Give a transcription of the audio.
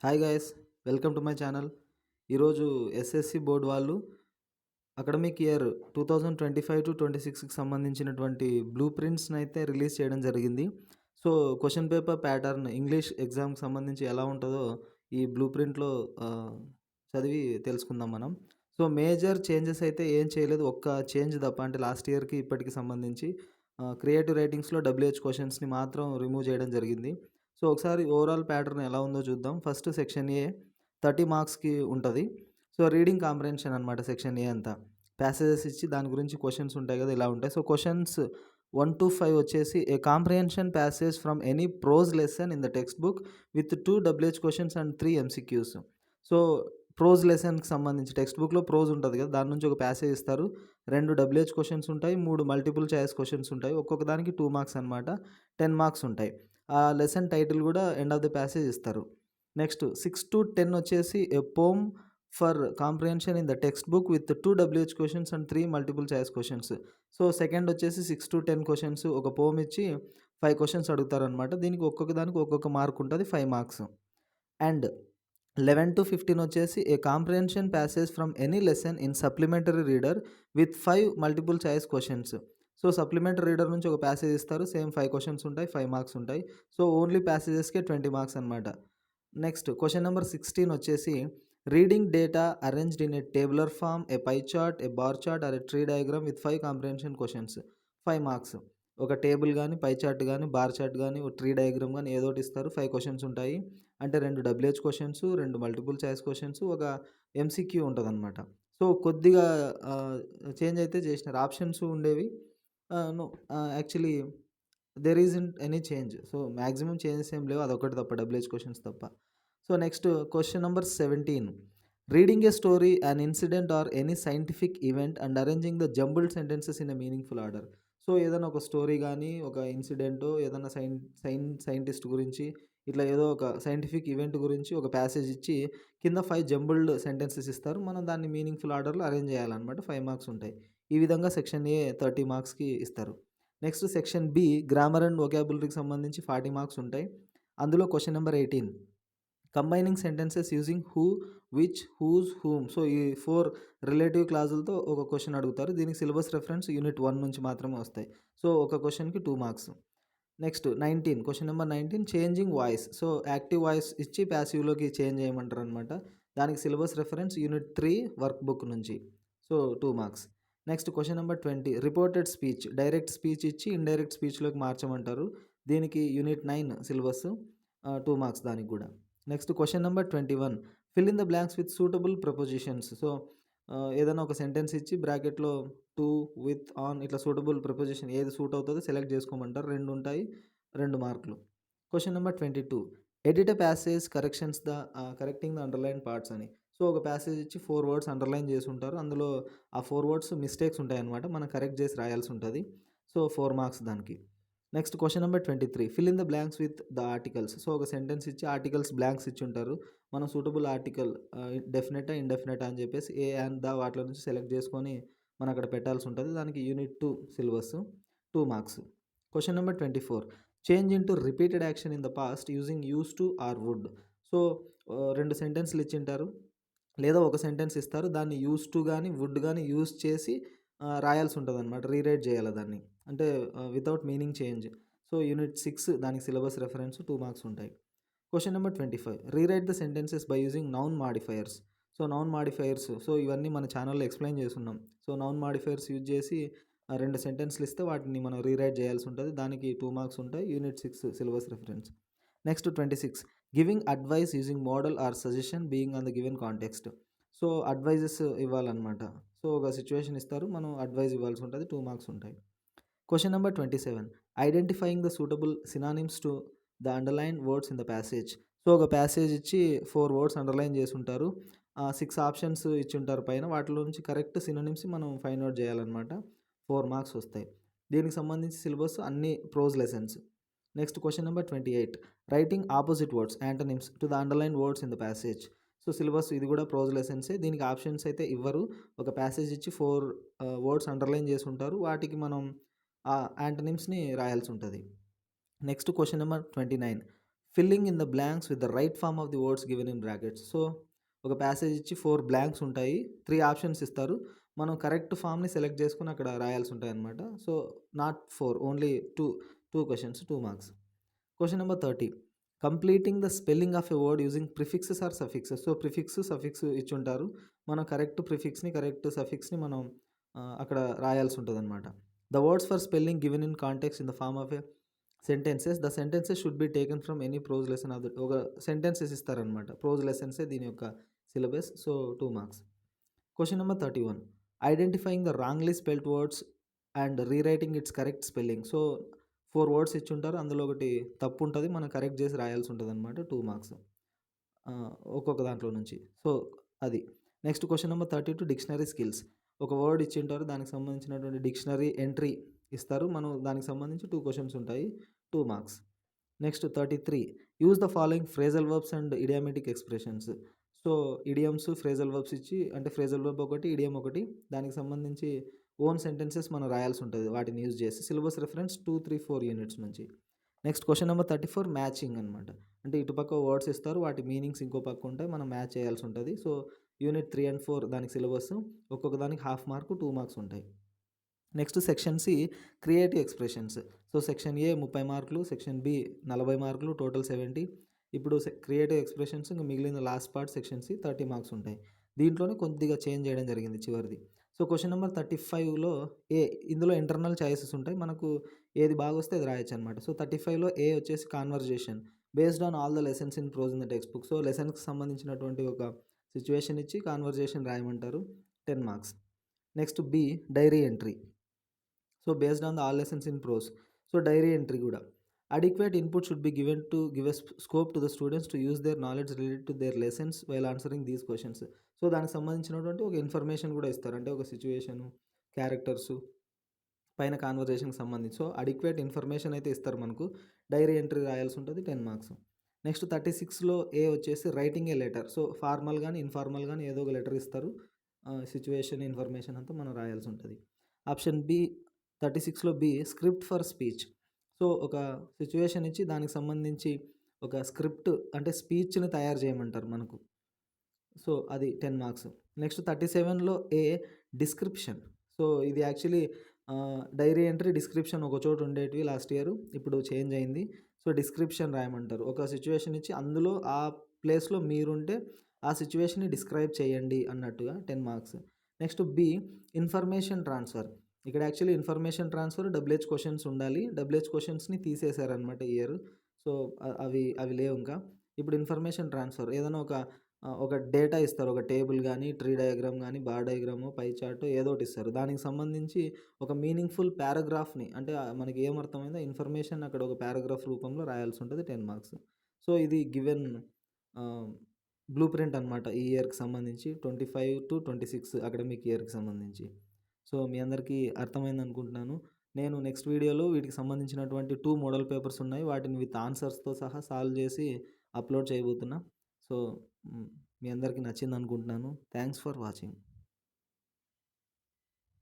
Hi guys, welcome to my channel. ఈరోజు SSC board వాళ్ళు academic year 2025-26కి సంబంధించినటువంటి blue ప్రింట్స్ని అయితే రిలీజ్ చేయడం జరిగింది. So question paper pattern English ఎగ్జామ్కి సంబంధించి ఎలా ఉంటుందో ఈ బ్లూ ప్రింట్లో చదివి తెలుసుకుందాం మనం. సో మేజర్ చేంజెస్ అయితే ఏం చేయలేదు, ఒక్క చేంజ్ తప్ప. అంటే లాస్ట్ ఇయర్కి ఇప్పటికి సంబంధించి క్రియేటివ్ రైటింగ్స్లో డబ్ల్యూహెచ్ క్వశ్చన్స్ని మాత్రం రిమూవ్ చేయడం జరిగింది. సో ఒకసారి ఓవరాల్ ప్యాటర్న్ ఎలా ఉందో చూద్దాం. ఫస్ట్ సెక్షన్ ఏ 30 మార్క్స్కి ఉంటుంది. సో రీడింగ్ కాంప్రహెన్షన్ అనమాట సెక్షన్ ఏ అంతా. ప్యాసేజెస్ ఇచ్చి దాని గురించి క్వశ్చన్స్ ఉంటాయి కదా, ఇలా ఉంటాయి. సో క్వశ్చన్స్ 1-5 వచ్చేసి a comprehension passage from any prose lesson in the text book with 2 WH questions and 3 MCQs. So prose లెసన్కి సంబంధించి టెక్స్ట్ బుక్లో ప్రోజ్ ఉంటుంది కదా, దాని నుంచి ఒక ప్యాసేజ్ ఇస్తారు. 2 డబ్ల్యూహెచ్ క్వశ్చన్స్ ఉంటాయి, 3 మల్టిపుల్ చాయిస్ క్వశ్చన్స్ ఉంటాయి. ఒక్కొక్క దానికి 2 మార్క్స్ అనమాట, 10 మార్క్స్ ఉంటాయి. ఆ లెసన్ టైటిల్ కూడా ఎండ్ ఆఫ్ ద ప్యాసేజ్ ఇస్తారు. నెక్స్ట్ 6-10 వచ్చేసి a poem for comprehension in the text book with 2 WH questions and 3 multiple choice questions. So second వచ్చేసి 6-10 క్వశ్చన్స్, ఒక పోమ్ ఇచ్చి 5 క్వశ్చన్స్ అడుగుతారనమాట. దీనికి ఒక్కొక్క దానికి ఒక్కొక్క మార్క్ ఉంటుంది, 5 మార్క్స్. అండ్ 11-15 వచ్చేసి a comprehension passage from any lesson in supplementary reader with 5 multiple choice questions. So supplementary reader నుంచి ఒక ప్యాసేజ్ ఇస్తారు, సేమ్ 5 క్వశ్చన్స్ ఉంటాయి, 5 మార్క్స్ ఉంటాయి. సో ఓన్లీ ప్యాసేజెస్కే 20 మార్క్స్ అనమాట. నెక్స్ట్ క్వశ్చన్ నెంబర్ 16 వచ్చేసి reading data arranged in a tabular form, a pie chart, a bar chart or a tree diagram with 5 comprehension questions, 5 marks. ఒక table కానీ, pie chart కానీ, bar chart కానీ, ఒక tree diagram కానీ ఏదోటి ఇస్తారు, 5 questions ఉంటాయి. అంటే 2 WH questions, 2 multiple choice questions, ఒక ఎంసీక్యూ ఉంటుందన్నమాట. సో కొద్దిగా చేంజ్ అయితే చేసినారు. ఆప్షన్స్ ఉండేవి. No, actually there isn't any change. So maximum changes ఏం లేవు, అదొకటి తప్ప, డబ్ల్యూహెచ్ క్వశ్చన్స్ తప్ప. So next question number 17, reading a story, an incident or any scientific event and arranging the jumbled sentences in a meaningful order. So ఏదైనా ఒక story కానీ, ఒక ఇన్సిడెంటో, ఏదైనా సైంటిస్ట్ గురించి, ఇట్లా ఏదో ఒక సైంటిఫిక్ ఈవెంట్ గురించి ఒక ప్యాసేజ్ ఇచ్చి కింద 5 జంబుల్డ్ సెంటెన్సెస్ ఇస్తారు. మనం దాన్ని మీనింగ్ఫుల్ ఆర్డర్లో అరేంజ్ చేయాలన్నమాట. 5 మార్క్స్ ఉంటాయి. ఈ విధంగా సెక్షన్ ఏ 30 మార్క్స్కి ఇస్తారు. Next section B grammar and వొకాబులరీకి సంబంధించి 40 మార్క్స్ ఉంటాయి. అందులో question number 18 combining sentences using who, which, whose, whom. So ఈ 4 రిలేటివ్ క్లాజులతో ఒక క్వశ్చన్ అడుగుతారు. దీనికి సిలబస్ రెఫరెన్స్ యూనిట్ 1 నుంచి మాత్రమే వస్తాయి. సో ఒక క్వశ్చన్కి 2 marks. Next 19, question number 19 changing voice. So active voice ఇచ్చి ప్యాసివ్లోకి చేంజ్ చేయమంటారు అనమాట. దానికి syllabus reference unit 3 work book నుంచి. So 2 marks. Next question number 20 reported speech. Direct speech ఇచ్చి ఇండైరెక్ట్ స్పీచ్లోకి మార్చమంటారు. దీనికి యూనిట్ 9 సిలబస్, 2 మార్క్స్ దానికి కూడా. Next question number 21 fill in the blanks with suitable prepositions. So ఏదైనా ఒక సెంటెన్స్ ఇచ్చి బ్రాకెట్లో టు, విత్, ఆన్ ఇట్లా సూటబుల్ ప్రపోజిషన్ ఏది సూట్ అవుతుందో సెలెక్ట్ చేసుకోమంటారు. 2 ఉంటాయి, 2 మార్కులు. Question number 22 edit a passage correcting the underline parts అని. సో ఒక ప్యాసేజ్ ఇచ్చి 4 వర్డ్స్ అండర్లైన్ చేసి ఉంటారు. అందులో ఆ 4 వర్డ్స్ మిస్టేక్స్ ఉంటాయన్నమాట, మనం కరెక్ట్ చేసి రాయాల్సి ఉంటుంది. సో 4 మార్క్స్ దానికి. Next question number 23 fill in the blanks with the articles. So ఒక సెంటెన్స్ ఇచ్చి ఆర్టికల్స్ బ్లాంక్స్ ఇచ్చి ఉంటారు. మనం సూటబుల్ ఆర్టికల్ డెఫినెటా, ఇండెఫినెటా అని చెప్పేసి ఏ అండ్ ద వాటిలో నుంచి సెలెక్ట్ చేసుకొని మనం అక్కడ పెట్టాల్సి ఉంటుంది. దానికి unit 2 syllabus, 2 marks. Question number 24 change in to repeated action in the past using use to or would. So 2 సెంటెన్స్లు ఇచ్చింటారు, లేదా ఒక సెంటెన్స్ ఇస్తారు, దాన్ని యూస్ టు కానీ వుడ్ కానీ యూస్ చేసి రాయాల్సి ఉంటుంది అనమాట. రీరైట్ చేయాలి దాన్ని, అంటే without meaning change. So unit 6 దానికి సిలబస్ రెఫరెన్స్, 2 మార్క్స్ ఉంటాయి. Question number 25 rewrite the sentences by using noun modifiers. So noun modifiers, so ఇవన్నీ మన ఛానల్లో ఎక్స్ప్లెయిన్ చేస్తున్నాం. సో నౌన్ మాడిఫైయర్స్ యూజ్ చేసి 2 సెంటెన్స్లు ఇస్తే వాటిని మనం రీరైట్ చేయాల్సి ఉంటుంది. దానికి 2 మార్క్స్ ఉంటాయి, unit 6 syllabus reference. Next 26 giving advice using modal or suggestion being on the given context. So advices ఇవ్వాలన్నమాట. సో ఒక సిచ్యువేషన్ ఇస్తారు, మనం అడ్వైజ్ ఇవ్వాల్సి ఉంటుంది, 2 మార్క్స్ ఉంటాయి. Question number 27 identifying the suitable synonyms to the underline words in the passage. So ఒక passage ఇచ్చి 4 words underline చేసి ఉంటారు, 6 ఆప్షన్స్ ఇచ్చి ఉంటారు పైన, వాటిలో నుంచి కరెక్ట్ సినానిమ్స్ మనం ఫైండ్ అవుట్ చేయాలన్నమాట. 4 మార్క్స్ వస్తాయి. దీనికి సంబంధించి సిలబస్ అన్ని prose lessons. Next question number 28 writing opposite words antonyms to the underline words in the passage. So syllabus ఇది కూడా ప్రోజ్ లెసన్సే. దీనికి ఆప్షన్స్ అయితే ఇవ్వరు. ఒక ప్యాసేజ్ ఇచ్చి 4 వర్డ్స్ అండర్లైన్ చేసి ఉంటారు, వాటికి మనం ఆ యాంటనిమ్స్ని రాయాల్సి ఉంటుంది. Next question number 29 filling in the blanks with the right form of the words given in brackets. So ఒక ప్యాసేజ్ ఇచ్చి 4 బ్లాంక్స్ ఉంటాయి. 3 ఆప్షన్స్ ఇస్తారు. మనం కరెక్ట్ ఫామ్‌ని సెలెక్ట్ చేసుకొని అక్కడ రాయాల్సి ఉంటాయన్నమాట. So not 4 only 2 questions 2 marks. Question number 30. Completing the spelling of a word using prefixes or suffixes. So prefix, suffix ఇచ్చుంటారు. మనం కరెక్ట్ ప్రిఫిక్స్‌ని, కరెక్ట్ సఫిక్స్‌ని మనం అక్కడ రాయాల్సి ఉంటదనమాట. The words for spelling given in context in the form of a sentences. The sentences should be taken from any prose lesson of the. ఒక sentences ఇస్తారనమాట. ప్రోజ్ లెసన్సే దీని యొక్క syllabus. So 2 marks. Question number 31. Identifying the wrongly spelled words and rewriting its correct spelling. So 4 words ఇచ్చుంటారు. అందులో ఒకటి తప్పు ఉంటుంది. మనం కరెక్ట్ చేసి రాయాల్సి ఉంటదనమాట. 2 మార్క్స్ ఒక్కొక్క దాంట్లో నుంచి. సో అది. Next question number 32 dictionary skills. ఒక వర్డ్ ఇచ్చింటారు. దానికి సంబంధించినటువంటి డిక్షనరీ ఎంట్రీ ఇస్తారు. మనం దానికి సంబంధించి 2 క్వెషన్స్ ఉంటాయి. 2 marks. Next 33. Use the following phrasal verbs and ఇడియామెటిక్ expressions. So idioms, phrasal verbs ఇచ్చి, అంటే ఫ్రేజల్ వర్బ్ ఒకటి, ఇడియమ్ ఒకటి, దానికి సంబంధించి ఓన్ సెంటెన్సెస్ మనం రాయాల్సి ఉంటుంది వాటిని యూజ్ చేసి. సిలబస్ రిఫరెన్స్ 2, 3, 4 యూనిట్స్ నుంచి. నెక్స్ట్ క్వెషన్ నెంబర్ 34 మ్యాచింగ్ అనమాట. అంటే ఇటుపక్క వర్డ్స్ ఇస్తారు. వాటి మీనింగ్స్ ఇంకో పక్క ఉంటాయి. మనం మ్యాచ్ చేయాల్సి ఉంటుంది. సో యూనిట్ 3 and 4 దానికి సిలబస్. ఒక్కొక్క దానికి హాఫ్ మార్కు 2 మార్క్స్ ఉంటాయి. Next section C creative expressions. So section A 30 మార్కులు, సెక్షన్ బి 40 మార్కులు, టోటల్ 70. ఇప్పుడు క్రియేటివ్ ఎక్స్‌ప్రెషన్స్ ఇంక మిగిలిన last part section C 30 marks ఉంటాయి. దీంట్లోనే కొద్దిగా చేంజ్ చేయడం జరిగింది చివరిది. సో క్వెషన్ నెంబర్ 35లో ఏ, ఇందులో ఇంటర్నల్ చాయిసెస్ ఉంటాయి. మనకు ఏది బాగొస్తే అది రాయొచ్చనమాట. సో 35లో ఏ వచ్చేసి conversation based on all the lessons in prose in the text book. So లెసన్స్‌కి సంబంధించినటువంటి ఒక సిట్యుయేషన్ ఇచ్చి కాన్వర్జేషన్ రాయమంటారు. 10 marks. Next B diary entry. So based on the all lessons in prose. So diary entry కూడా. Adequate input should be given to give a scope to the students to use their knowledge related to their lessons while answering these questions. So దానికి సంబంధించినటువంటి ఒక information కూడా ఇస్తారు. అంటే ఒక situation, characters, పైన కాన్వర్జేషన్కి సంబంధించి. సో అడిక్వేట్ ఇన్ఫర్మేషన్ అయితే ఇస్తారు మనకు. డైరీ ఎంట్రీ రాయాల్సి ఉంటుంది. 10 మార్క్స్. నెక్స్ట్ 36లో ఏ వచ్చేసి రైటింగ్ ఏ లెటర్. సో ఫార్మల్ కానీ, ఇన్ఫార్మల్ కానీ ఏదో ఒక లెటర్ ఇస్తారు. సిచ్యువేషన్, ఇన్ఫర్మేషన్ అంతా మనం రాయాల్సి ఉంటుంది. ఆప్షన్ బి 36లో B script for speech. So ఒక సిచ్యువేషన్ ఇచ్చి దానికి సంబంధించి ఒక స్క్రిప్ట్, అంటే స్పీచ్‌ని తయారు చేయమంటారు మనకు. సో అది 10 మార్క్స్. నెక్స్ట్ 37లో ఏ డిస్క్రిప్షన్. సో ఇది యాక్చువల్లీ డైరీ ఎంట్రీ, డిస్క్రిప్షన్ ఒక చోట ఉండేటివి లాస్ట్ ఇయర్. ఇప్పుడు చేంజ్ అయింది. సో డిస్క్రిప్షన్ రాయమంటారు. ఒక సిచ్యువేషన్ ఇచ్చి అందులో ఆ ప్లేస్‌లో మీరుంటే ఆ సిచ్యువేషన్‌ని డిస్క్రైబ్ చేయండి అన్నట్టుగా 10 marks. Next B information transfer. ఇక్కడ actually information transfer WH questions ఉండాలి. డబ్ల్యూహెచ్ క్వెషన్స్‌ని తీసేశారనమాట ఈ ఇయర్. సో అవి లేవు ఇంకా. ఇప్పుడు ఇన్ఫర్మేషన్ ట్రాన్స్‌ఫర్ ఏదైనా ఒక డేటా ఇస్తారు. ఒక టేబుల్ గానీ, ట్రీ డయాగ్రామ్ గానీ, బార్ డయాగ్రామో, పై చార్టో ఏదో ఒకటి ఇస్తారు. దానికి సంబంధించి ఒక మీనింగ్‌ఫుల్ పారాగ్రాఫ్‌ని, అంటే మనకి ఏమర్థమైందో ఇన్ఫర్మేషన్ అక్కడ ఒక పారాగ్రాఫ్ రూపంలో రాయాల్సి ఉంటుంది. 10 మార్క్స్. సో ఇది గివెన్ బ్లూ ప్రింట్ అనమాట ఈ ఇయర్‌కి సంబంధించి 25-26 అకాడమిక్ ఇయర్‌కి సంబంధించి. సో మీ అందరికీ అర్థమైందనుకుంటున్నాను. నేను నెక్స్ట్ వీడియోలో వీటికి సంబంధించినటువంటి 2 మోడల్ పేపర్స్ ఉన్నాయి. వాటిని విత్ ఆన్సర్స్‌తో సహా సాల్వ్ చేసి అప్లోడ్ చేయబోతున్నా. సో మీ అందరికీ నచ్చిందనుకుంటున్నాను. Thanks for watching.